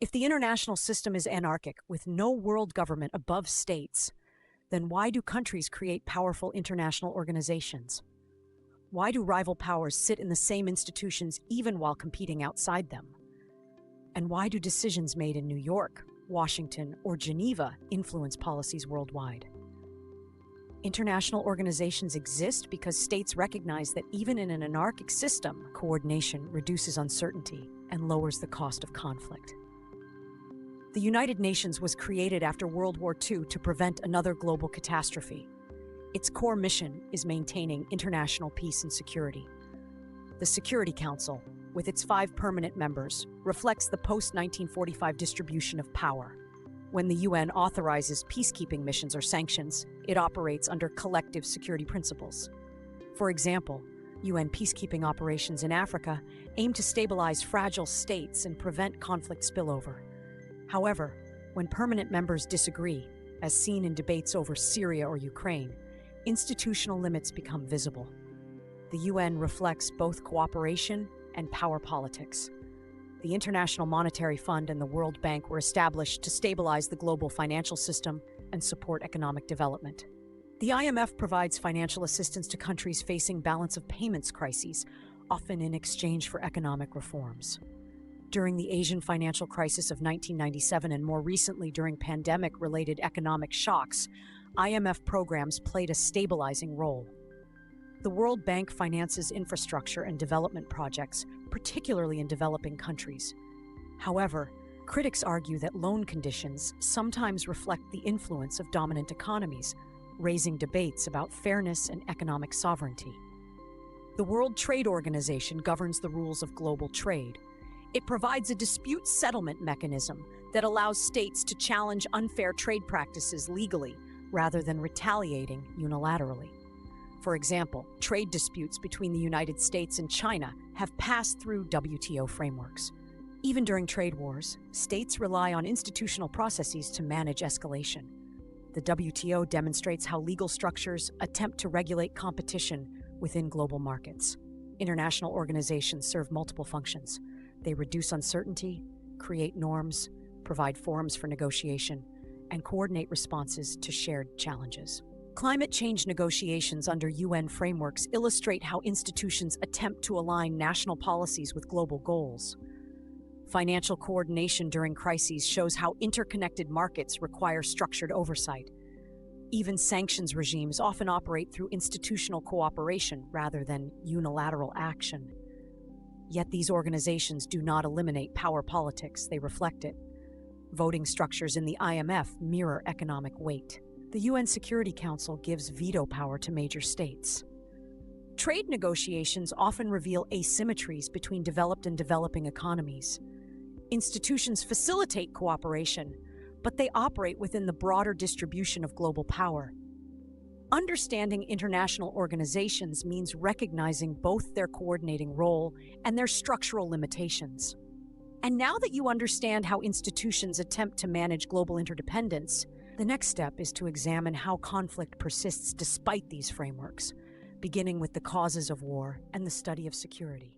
If the international system is anarchic, with no world government above states, then why do countries create powerful international organizations? Why do rival powers sit in the same institutions even while competing outside them? And why do decisions made in New York, Washington, or Geneva influence policies worldwide? International organizations exist because states recognize that even in an anarchic system, coordination reduces uncertainty and lowers the cost of conflict. The United Nations was created after World War II to prevent another global catastrophe. Its core mission is maintaining international peace and security. The Security Council, with its 5 permanent members, reflects the post-1945 distribution of power. When the UN authorizes peacekeeping missions or sanctions, it operates under collective security principles. For example, UN peacekeeping operations in Africa aim to stabilize fragile states and prevent conflict spillover. However, when permanent members disagree, as seen in debates over Syria or Ukraine, institutional limits become visible. The UN reflects both cooperation and power politics. The International Monetary Fund and the World Bank were established to stabilize the global financial system and support economic development. The IMF provides financial assistance to countries facing balance of payments crises, often in exchange for economic reforms. During the Asian financial crisis of 1997 and more recently during pandemic-related economic shocks, IMF programs played a stabilizing role. The World Bank finances infrastructure and development projects, particularly in developing countries. However, critics argue that loan conditions sometimes reflect the influence of dominant economies, raising debates about fairness and economic sovereignty. The World Trade Organization governs the rules of global trade. It provides a dispute settlement mechanism that allows states to challenge unfair trade practices legally rather than retaliating unilaterally. For example, trade disputes between the United States and China have passed through WTO frameworks. Even during trade wars, states rely on institutional processes to manage escalation. The WTO demonstrates how legal structures attempt to regulate competition within global markets. International organizations serve multiple functions. They reduce uncertainty, create norms, provide forums for negotiation, and coordinate responses to shared challenges. Climate change negotiations under UN frameworks illustrate how institutions attempt to align national policies with global goals. Financial coordination during crises shows how interconnected markets require structured oversight. Even sanctions regimes often operate through institutional cooperation rather than unilateral action. Yet these organizations do not eliminate power politics, they reflect it. Voting structures in the IMF mirror economic weight. The UN Security Council gives veto power to major states. Trade negotiations often reveal asymmetries between developed and developing economies. Institutions facilitate cooperation, but they operate within the broader distribution of global power. Understanding international organizations means recognizing both their coordinating role and their structural limitations. And now that you understand how institutions attempt to manage global interdependence, the next step is to examine how conflict persists despite these frameworks, beginning with the causes of war and the study of security.